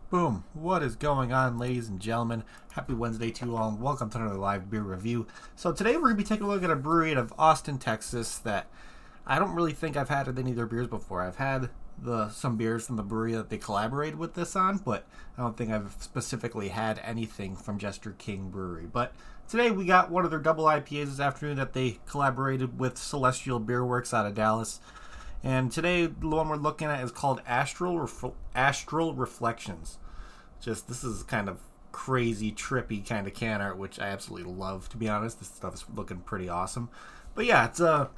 Boom! What is going on, ladies and gentlemen? Happy Wednesday to you all, and welcome to another live beer review. So today we're going to be taking a look at a brewery out of Austin, Texas that I don't really think I've had any of their beers before. I've had some beers from the brewery that they collaborated with this on, but I don't think I've specifically had anything from Jester King Brewery. But today we got one of their double IPAs this afternoon that they collaborated with Celestial Beer Works out of Dallas. And today the one we're looking at is called Astral Reflections. This is kind of crazy, trippy kind of can art, which I absolutely love, to be honest. This stuff is looking pretty awesome. But yeah, it's a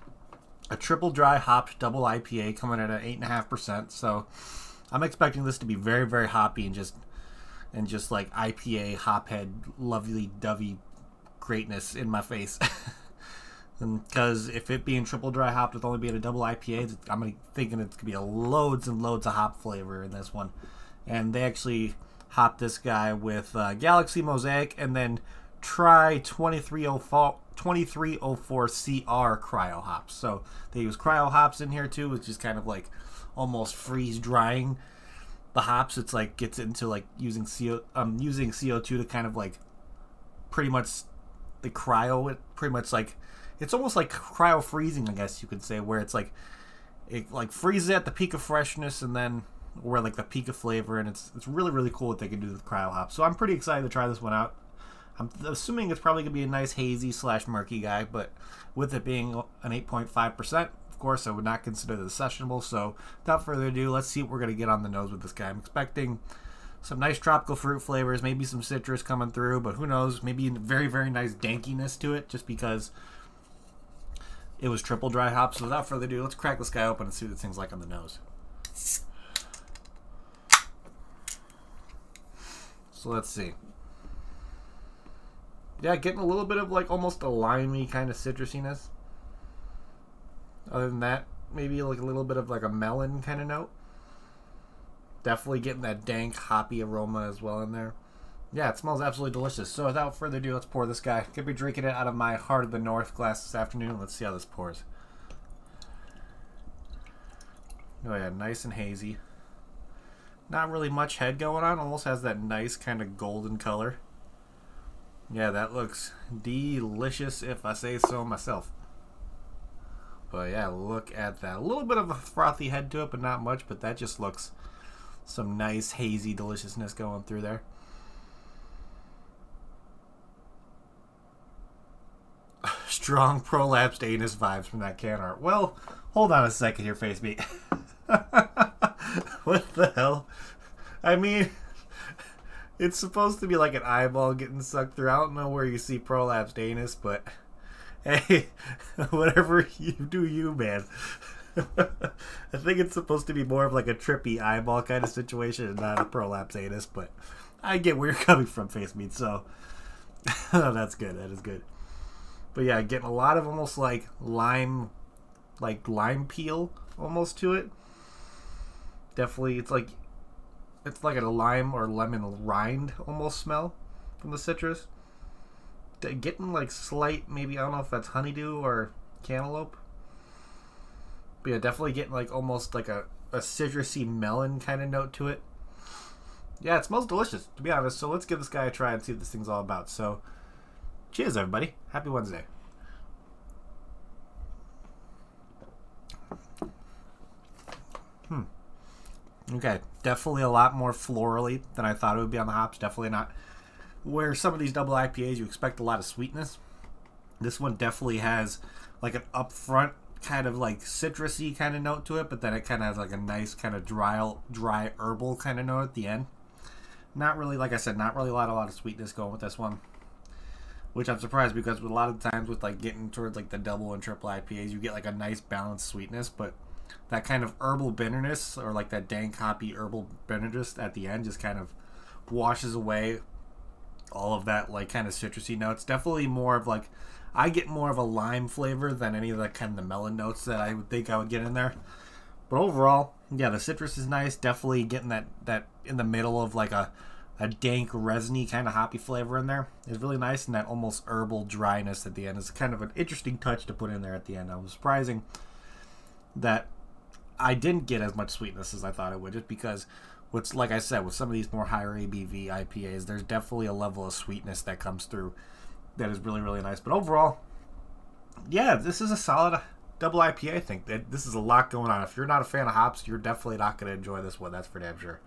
triple dry hopped double IPA coming in at 8.5%. So I'm expecting this to be very, very hoppy and just like IPA hophead lovely dovey greatness in my face. Because if it being triple dry hopped with only being a double IPA, I'm thinking it's gonna be loads and loads of hop flavor in this one. And they actually hopped this guy with Galaxy Mosaic and then try 2304 CR cryo hops. So they use cryo hops in here too, which is kind of like almost freeze drying the hops. It's like gets into like using CO2 to kind of like pretty much the cryo it pretty much like it's almost like cryo freezing, I guess you could say, where it's like it like freezes at the peak of freshness and then where like the peak of flavor, and it's really, really cool what they can do with cryo hops. So I'm pretty excited to try this one out. I'm assuming it's probably gonna be a nice hazy / murky guy, but with it being an 8.5%, of course I would not consider this sessionable. So without further ado, let's see what we're gonna get on the nose with this guy. I'm expecting some nice tropical fruit flavors, maybe some citrus coming through, but who knows, maybe very, very nice dankiness to it just because it was triple dry hops. So without further ado, let's crack this guy open and see what this thing's like on the nose. So let's see. Yeah, getting a little bit of like almost a limey kind of citrusiness. Other than that, maybe like a little bit of like a melon kind of note. Definitely getting that dank hoppy aroma as well in there. Yeah, it smells absolutely delicious. So without further ado, let's pour this guy. Gonna be drinking it out of my Heart of the North glass this afternoon. Let's see how this pours. Oh yeah, nice and hazy. Not really much head going on. Almost has that nice kind of golden color. Yeah, that looks delicious if I say so myself. But yeah, look at that. A little bit of a frothy head to it, but not much. But that just looks some nice hazy deliciousness going through there. Strong prolapsed anus vibes from that can art. Well, hold on a second here, face meat. What the hell? I mean, it's supposed to be like an eyeball getting sucked through. I don't know where you see prolapsed anus, but hey, whatever you do, you, man. I think it's supposed to be more of like a trippy eyeball kind of situation and not a prolapsed anus, but I get where you're coming from, face meat, so that's good. That is good. But yeah, getting a lot of almost like lime peel almost to it. Definitely, it's like a lime or lemon rind almost smell from the citrus. Getting like slight, maybe, I don't know if that's honeydew or cantaloupe. But yeah, definitely getting like almost like a citrusy melon kind of note to it. Yeah, it smells delicious, to be honest. So let's give this guy a try and see what this thing's all about. So cheers, everybody. Happy Wednesday. Okay, definitely a lot more florally than I thought it would be on the hops. Definitely not where some of these double IPAs you expect a lot of sweetness. This one definitely has like an upfront kind of like citrusy kind of note to it, but then it kind of has like a nice kind of dry herbal kind of note at the end. Not really, like I said, not really a lot of sweetness going with this one, which I'm surprised because with a lot of times with like getting towards like the double and triple IPAs, you get like a nice balanced sweetness, but that kind of herbal bitterness or like that dank hoppy herbal bitterness at the end just kind of washes away all of that like kind of citrusy notes. Definitely more of like, I get more of a lime flavor than any of the kind of the melon notes that I would think I would get in there. But overall, yeah, the citrus is nice. Definitely getting that in the middle of like a dank, resiny kind of hoppy flavor in there is really nice, and that almost herbal dryness at the end is kind of an interesting touch to put in there at the end. I was surprising that I didn't get as much sweetness as I thought it would, just because, what's like I said, with some of these more higher ABV IPAs, there's definitely a level of sweetness that comes through that is really, really nice. But overall, yeah, this is a solid double IPA, I think that this is a lot going on. If you're not a fan of hops, you're definitely not going to enjoy this one. That's for damn sure.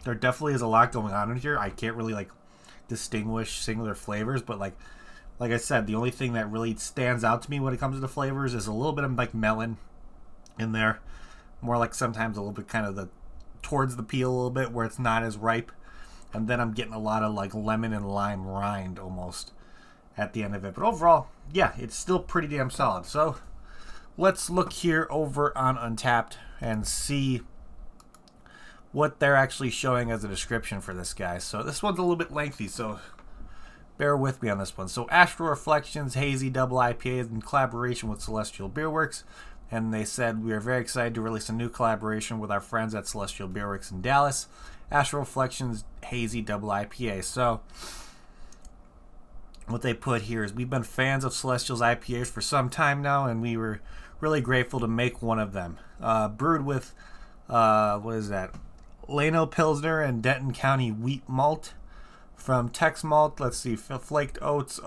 There definitely is a lot going on in here. I can't really like distinguish singular flavors, but like I said, the only thing that really stands out to me when it comes to the flavors is a little bit of like melon in there. More like sometimes a little bit kind of the towards the peel a little bit where it's not as ripe. And then I'm getting a lot of like lemon and lime rind almost at the end of it. But overall, yeah, it's still pretty damn solid. So let's look here over on Untapped and see what they're actually showing as a description for this guy. So this one's a little bit lengthy, so bear with me on this one. So Astral Reflections Hazy Double IPA is in collaboration with Celestial Beerworks. And they said, we are very excited to release a new collaboration with our friends at Celestial Beerworks in Dallas. Astral Reflections Hazy Double IPA. So what they put here is we've been fans of Celestial's IPAs for some time now, and we were really grateful to make one of them. Brewed with, what is that? Llano Pilsner and Denton County wheat malt. From Tex Malt, let's see, Flaked Oats,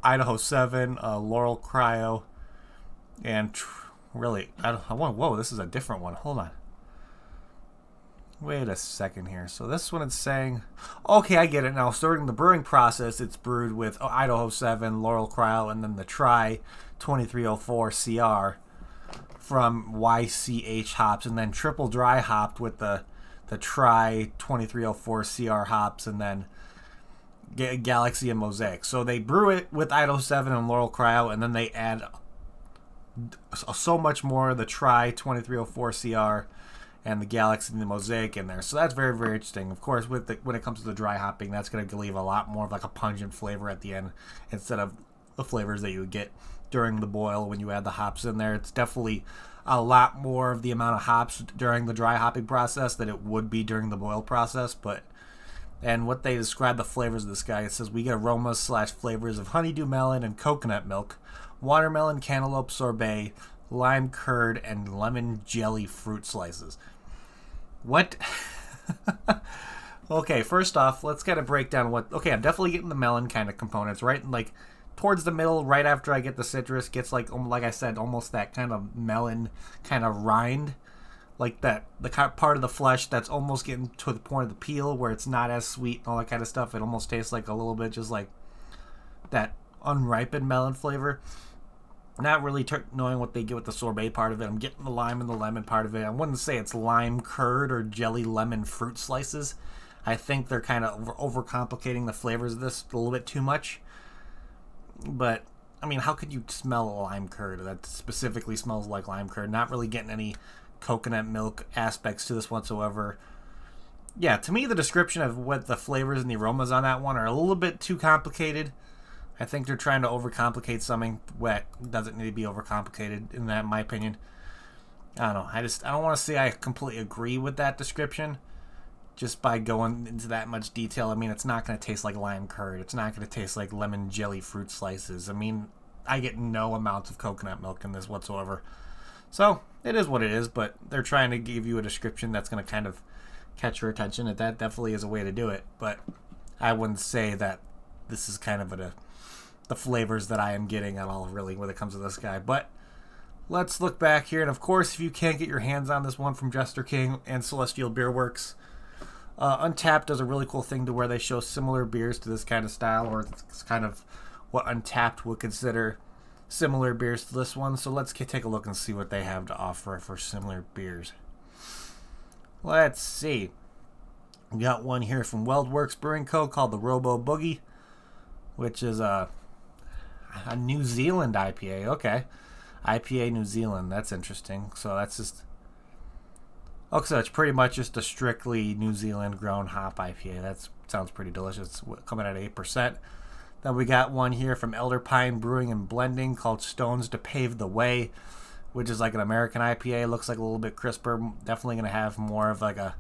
Idaho 7, Laurel Cryo, and really, I want. Whoa, this is a different one. Hold on. Wait a second here. So this one it's saying, okay, I get it now. So during the brewing process, it's brewed with Idaho 7, Laurel Cryo, and then the Try 2304 CR from YCH hops, and then triple dry hopped with the Try 2304 CR hops, and then Galaxy and Mosaic. So they brew it with Idaho 7 and Laurel Cryo, and then they add so much more the Try 2304 CR and the Galaxy and the Mosaic in there. So that's very, very interesting. Of course, when it comes to the dry hopping, that's going to leave a lot more of like a pungent flavor at the end instead of the flavors that you would get during the boil when you add the hops in there. It's definitely a lot more of the amount of hops during the dry hopping process than it would be during the boil process. And what they describe the flavors of this guy, it says we get aromas / flavors of honeydew melon and coconut milk, watermelon cantaloupe sorbet, lime curd, and lemon jelly fruit slices. What? Okay, first off, let's kind of break down what... Okay, I'm definitely getting the melon kind of components, right? Like, towards the middle, right after I get the citrus, gets like I said, almost that kind of melon kind of rind. Like that, the part of the flesh that's almost getting to the point of the peel where it's not as sweet and all that kind of stuff. It almost tastes like a little bit just like that unripened melon flavor. Not really knowing what they get with the sorbet part of it. I'm getting the lime and the lemon part of it. I wouldn't say it's lime curd or jelly lemon fruit slices. I think they're kind of overcomplicating the flavors of this a little bit too much. But, I mean, how could you smell a lime curd that specifically smells like lime curd? Not really getting any coconut milk aspects to this whatsoever. Yeah, to me, the description of what the flavors and the aromas on that one are a little bit too complicated. I think they're trying to overcomplicate something that doesn't need to be overcomplicated, in my opinion. I don't know. I don't want to say I completely agree with that description just by going into that much detail. I mean, it's not going to taste like lime curd. It's not going to taste like lemon jelly fruit slices. I mean, I get no amounts of coconut milk in this whatsoever. So, it is what it is, but they're trying to give you a description that's going to kind of catch your attention, and that definitely is a way to do it. But I wouldn't say that this is kind of the flavors that I am getting at all, really, when it comes to this guy. But let's look back here, and of course, if you can't get your hands on this one from Jester King and Celestial Beerworks, Untapped does a really cool thing to where they show similar beers to this kind of style, or it's kind of what Untapped would consider similar beers to this one. So let's take a look and see what they have to offer for similar beers. Let's see. We got one here from Weldworks Brewing Co. called the Robo Boogie, which is a New Zealand IPA. Okay. IPA New Zealand. That's interesting. So that's just... Okay, so it's pretty much just a strictly New Zealand grown hop IPA. That sounds pretty delicious. Coming at 8%. Then we got one here from Elder Pine Brewing and Blending called Stones to Pave the Way, which is like an American IPA. Looks like a little bit crisper. Definitely going to have more of like a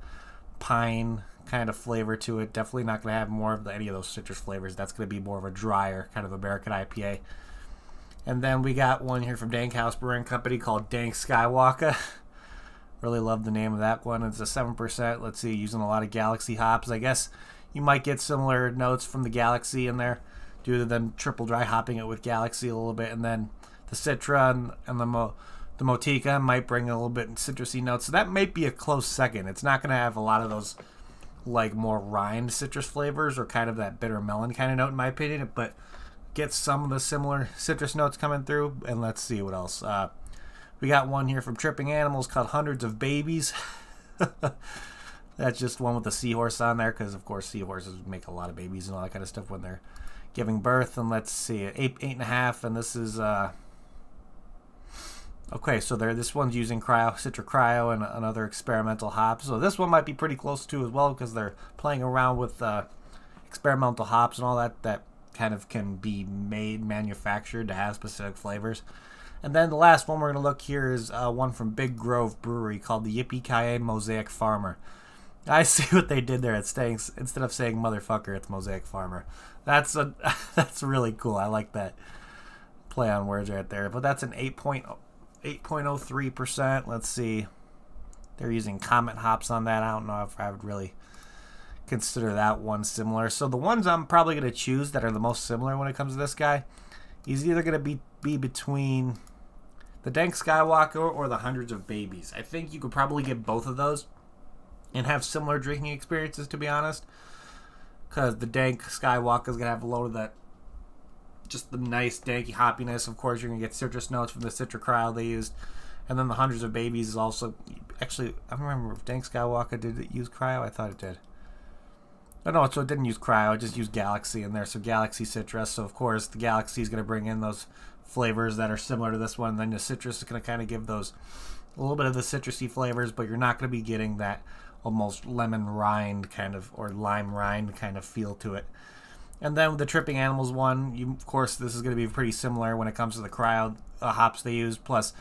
pine kind of flavor to it. Definitely not going to have more of any of those citrus flavors. That's going to be more of a drier kind of American IPA. And then we got one here from Dank House Brewing Company called Dank Skywalker. Really love the name of that one. It's a 7%. Let's see, using a lot of Galaxy hops. I guess you might get similar notes from the Galaxy in there due to them triple dry hopping it with Galaxy a little bit, and then the Citra and the Motica might bring a little bit of citrusy notes. So that might be a close second. It's not going to have a lot of those like more rind citrus flavors or kind of that bitter melon kind of note in my opinion, but get some of the similar citrus notes coming through. And let's see what else. We got one here from Tripping Animals called Hundreds of Babies. That's just one with a seahorse on there because, of course, seahorses make a lot of babies and all that kind of stuff when they're giving birth. And let's see, 8.5, and this is okay. So this one's using Citra Cryo and another experimental hops. So this one might be pretty close to as well because they're playing around with experimental hops and all that kind of can be manufactured to have specific flavors. And then the last one we're going to look here is one from Big Grove Brewery called the Yippee-Ki-Yay Mosaic Farmer. I see what they did there. Instead of saying motherfucker, it's Mosaic Farmer. That's really cool. I like that play on words right there. But that's an 8.03%. Let's see. They're using Comet hops on that. I don't know if I would really consider that one similar. So the ones I'm probably going to choose that are the most similar when it comes to this guy, he's either going to be between the Dank Skywalker or the Hundreds of Babies. I think you could probably get both of those and have similar drinking experiences, to be honest. Because the Dank Skywalker is going to have a load of that, just the nice danky hoppiness. Of course, you're going to get citrus notes from the Citra Cryo they used. And then the Hundreds of Babies is also... Actually, I don't remember if Dank Skywalker did it use Cryo. I thought it did. Oh, no, so it didn't use Cryo. It just used Galaxy in there. So Galaxy Citrus. So, of course, the Galaxy is going to bring in those flavors that are similar to this one. And then the Citrus is going to kind of give those a little bit of the citrusy flavors, but you're not going to be getting that almost lemon rind kind of, or lime rind kind of feel to it. And then with the Tripping Animals one, of course, this is going to be pretty similar when it comes to the cryo hops they use, plus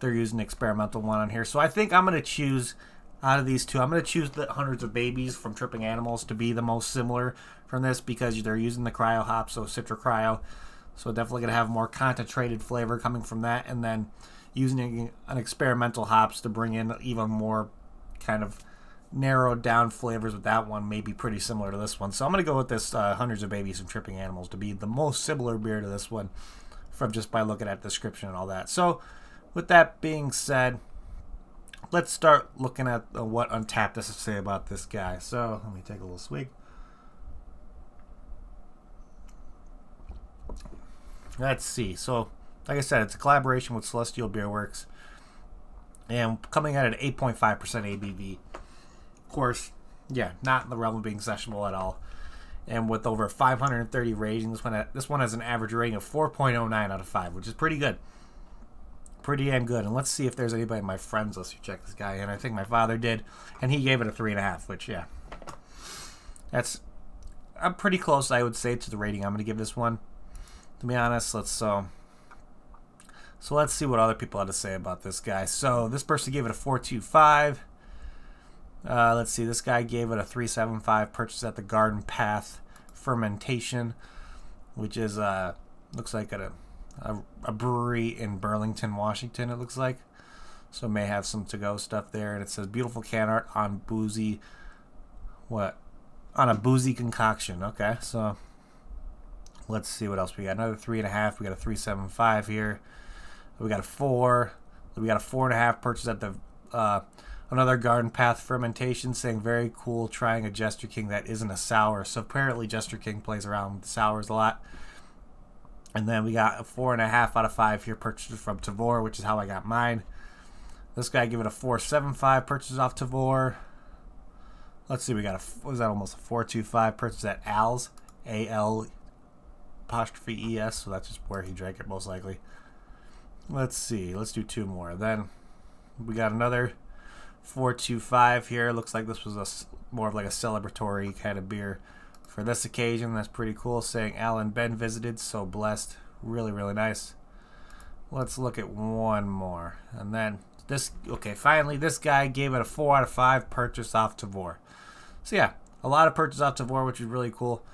they're using an experimental one on here. So I think I'm going to choose, out of these two, I'm going to choose the Hundreds of Babies from Tripping Animals to be the most similar from this because they're using the cryo hops, so Citra Cryo. So definitely going to have more concentrated flavor coming from that, and then using an experimental hops to bring in even more kind of narrowed down flavors with that one, may be pretty similar to this one. So I'm going to go with this Hundreds of Babies from Tripping Animals to be the most similar beer to this one from just by looking at the description and all that. So with that being said, let's start looking at what Untappd has to say about this guy. So let me take a little swig. Let's see. So like I said, it's a collaboration with Celestial Beer Works and coming out at 8.5% ABV. Of course, yeah, not in the realm of being sessionable at all. And with over 530 ratings, this one has an average rating of 4.09 out of 5, which is pretty good. Pretty damn good. And let's see if there's anybody in my friends list who checked this guy in. I think my father did, and he gave it a 3.5, which, yeah. I'm pretty close, I would say, to the rating I'm going to give this one. To be honest, so let's see what other people had to say about this guy. So this person gave it a 4.25. Let's see, this guy gave it a 3.75, purchased at the Garden Path Fermentation, which is, looks like a brewery in Burlington, Washington, it looks like. So it may have some to-go stuff there. And it says, beautiful can art on a boozy concoction. Okay, so let's see what else we got. Another 3.5. We got a 3.75 here. We got a 4. We got a 4.5 purchased at the... another Garden Path Fermentation, saying very cool, trying a Jester King that isn't a sour. So apparently Jester King plays around with sours a lot. And then we got a 4.5 out of 5 here, purchased from Tavour, which is how I got mine. This guy gave it a 4.75, purchased off Tavour. Let's see, we got almost a 4.25, purchased at Al's, A-L apostrophe E-S, so that's just where he drank it most likely. Let's see, let's do 2 more. Then we got another 4.25 here. Looks like this was more of like a celebratory kind of beer for this occasion. That's pretty cool, saying Alan Ben visited, so blessed. Really, really nice. Let's look at one more. And then this, okay, finally this guy gave it a 4 out of 5, purchase off Tavour. So yeah, a lot of purchase off Tavour, which is really cool.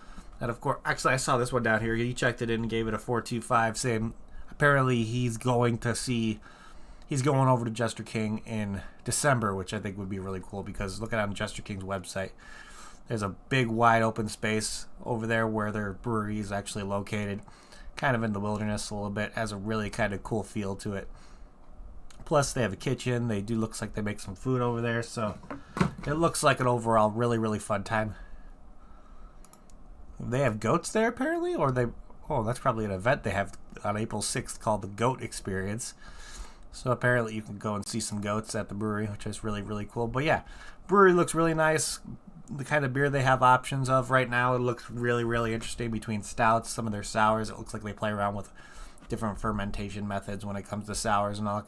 And of course, actually I saw this one down here. He checked it in and gave it a 4.25, saying apparently he's going over to Jester King in December, which I think would be really cool because looking on Jester King's website, There's a big wide open space over there where their brewery is actually located, kind of in the wilderness a little bit. Has a really kind of cool feel to it. Plus they have a kitchen. They do looks like they make some food over there, so it looks like an overall really, really fun time. They have goats there apparently, or they, oh, that's probably an event they have on April 6th called the Goat Experience. So apparently you can go and see some goats at the brewery, which is really, really cool. But yeah, brewery looks really nice. The kind of beer they have options of right now, it looks really, really interesting between stouts, some of their sours. It looks like they play around with different fermentation methods when it comes to sours and all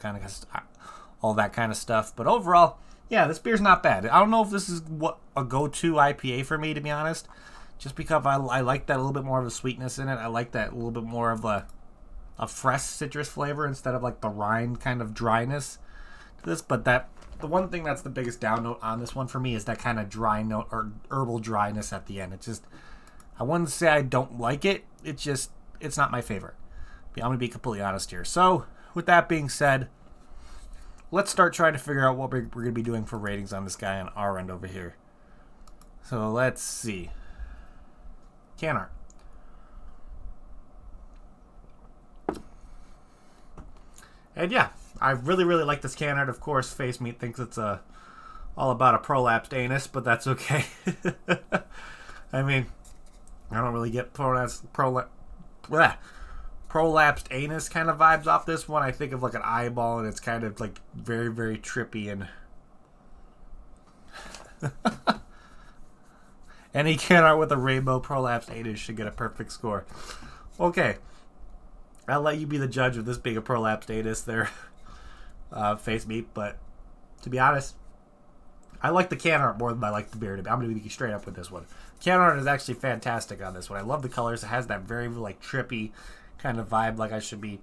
that kind of stuff. But overall, yeah, this beer's not bad. I don't know if this is what a go-to IPA for me, to be honest, just because I like that a little bit more of a sweetness in it. I like that a little bit more of a fresh citrus flavor instead of like the rind kind of dryness to this. But the one thing that's the biggest down note on this one for me is that kind of dry note or herbal dryness at the end. It's just, I wouldn't say I don't like it. It's not my favorite. I'm going to be completely honest here. So with that being said, let's start trying to figure out what we're going to be doing for ratings on this guy on our end over here. So let's see. Can art. And yeah, I really, really like this can art. Of course, Face Meat thinks it's all about a prolapsed anus, but that's okay. I mean, I don't really get prolapsed anus kind of vibes off this one. I think of like an eyeball, and it's kind of like very, very trippy. And any can art with a rainbow prolapsed anus should get a perfect score. Okay. I'll let you be the judge of this being a prolapsed anus there, Face Meat. But to be honest, I like the can art more than I like the beer. I'm going to be straight up with this one. Can art is actually fantastic on this one. I love the colors. It has that very like trippy kind of vibe, like I should be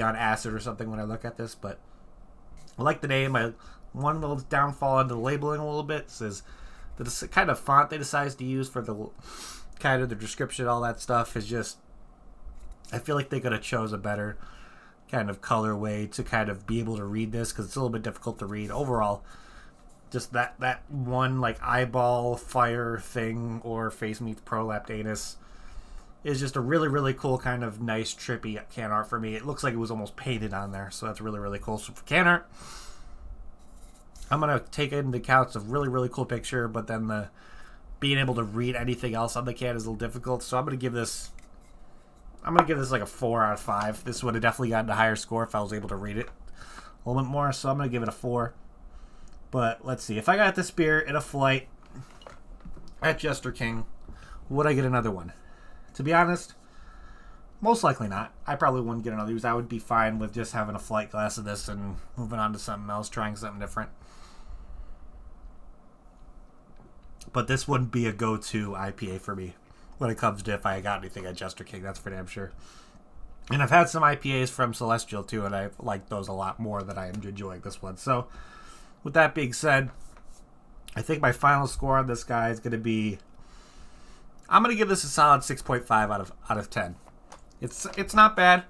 on acid or something when I look at this. But I like the name. One little downfall on the labeling a little bit says the kind of font they decide to use for the kind of the description, all that stuff is just, I feel like they could have chose a better kind of colorway to kind of be able to read this, because it's a little bit difficult to read. Overall, just that one like eyeball fire thing or Face Meat's prolapsed anus is just a really, really cool kind of nice trippy can art for me. It looks like it was almost painted on there, so that's really, really cool. So for can art, I'm going to take into account a really, really cool picture, but then the being able to read anything else on the can is a little difficult. So I'm going to give this like a 4 out of 5. This would have definitely gotten a higher score if I was able to read it a little bit more. So I'm going to give it a 4. But let's see. If I got this beer in a flight at Jester King, would I get another one? To be honest, most likely not. I probably wouldn't get another. I would be fine with just having a flight glass of this and moving on to something else, trying something different. But this wouldn't be a go-to IPA for me when it comes to if I got anything at Jester King, that's for damn sure. And I've had some IPAs from Celestial too, and I like those a lot more than I am enjoying this one. So, with that being said, I think my final score on this guy is going to be, I'm going to give this a solid 6.5 out of 10. It's not bad.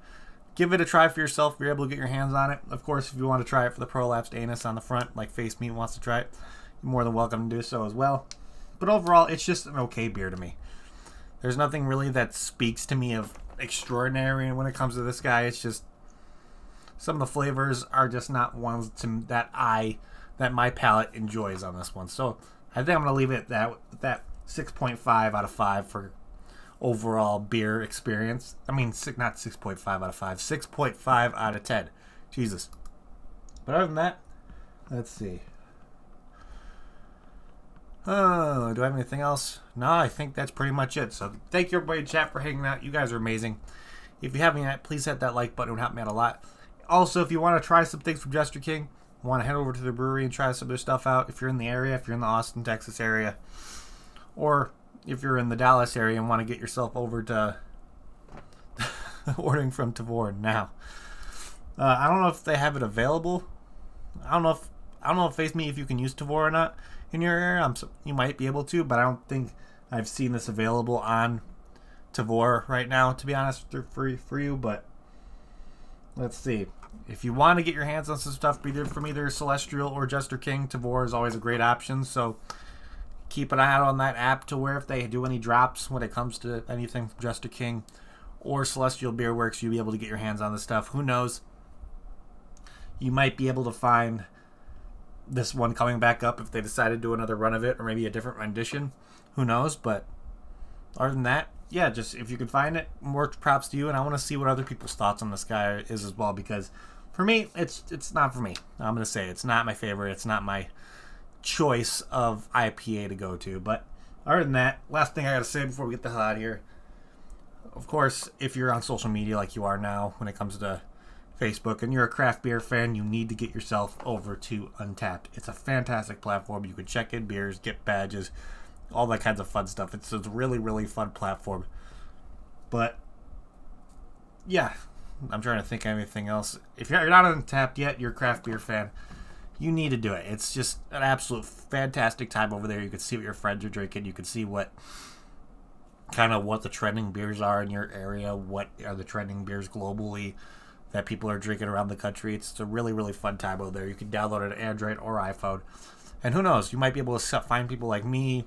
Give it a try for yourself if you're able to get your hands on it. Of course, if you want to try it for the prolapsed anus on the front, like Face Meat wants to try it, you're more than welcome to do so as well. But overall, it's just an okay beer to me. There's nothing really that speaks to me of extraordinary when it comes to this guy. It's just some of the flavors are just not ones that my palate enjoys on this one. So I think I'm going to leave it at that 6.5 out of 5 for overall beer experience. I mean, not 6.5 out of 5, 6.5 out of 10. Jesus. But other than that, let's see. Oh, do I have anything else? No, I think that's pretty much it. So thank you everybody in chat for hanging out. You guys are amazing. If you haven't yet, please hit that like button. It would help me out a lot. Also, if you want to try some things from Jester King, want to head over to the brewery and try some of their stuff out. If you're in the area, if you're in the Austin, Texas area, or if you're in the Dallas area and want to get yourself over to ordering from Tavor now. I don't know if they have it available. I don't know if Face Me if you can use Tavor or not in your area. You might be able to, but I don't think I've seen this available on Tavor right now, to be honest, for you. But let's see. If you want to get your hands on some stuff, from either Celestial or Jester King, Tavor is always a great option. So keep an eye out on that app to where if they do any drops when it comes to anything from Jester King or Celestial Beer Works, you'll be able to get your hands on this stuff. Who knows? You might be able to find this one coming back up if they decide to do another run of it, or maybe a different rendition. Who knows? But other than that, yeah, just if you can find it, more props to you. And I want to see what other people's thoughts on this guy is as well, because for me, it's not for me. I'm going to say it's not my favorite. It's not my choice of IPA to go to. But other than that, last thing I got to say before we get the hell out of here. Of course, if you're on social media like you are now when it comes to Facebook and you're a craft beer fan, you need to get yourself over to Untappd. It's a fantastic platform. You can check in beers, get badges, all that kinds of fun stuff. It's a really, really fun platform. But yeah, I'm trying to think of anything else. If you're not on Untappd yet, you're a craft beer fan, you need to do it. It's just an absolute fantastic time over there. You can see what your friends are drinking. You can see what the trending beers are in your area. What are the trending beers globally that people are drinking around the country. It's a really, really fun time over there. You can download it on Android or iPhone. And who knows, you might be able to find people like me.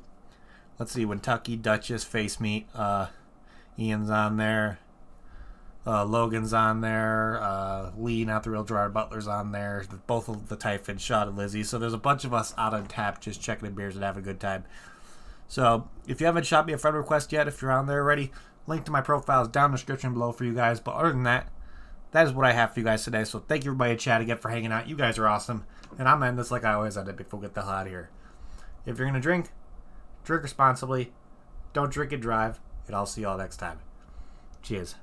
Let's see, Kentucky, Duchess, Face Meat, Ian's on there. Logan's on there. Lee, Not the Real Gerard Butler's on there. Both of the Typhon, Sean, and Lizzie. So there's a bunch of us out on tap just checking the beers and having a good time. So if you haven't shot me a friend request yet, if you're on there already, link to my profile is down in the description below for you guys. But other than that, that is what I have for you guys today. So thank you everybody in chat again for hanging out. You guys are awesome. And I'm ending this like I always end it before we get the hell out of here. If you're going to drink responsibly. Don't drink and drive. And I'll see y'all next time. Cheers.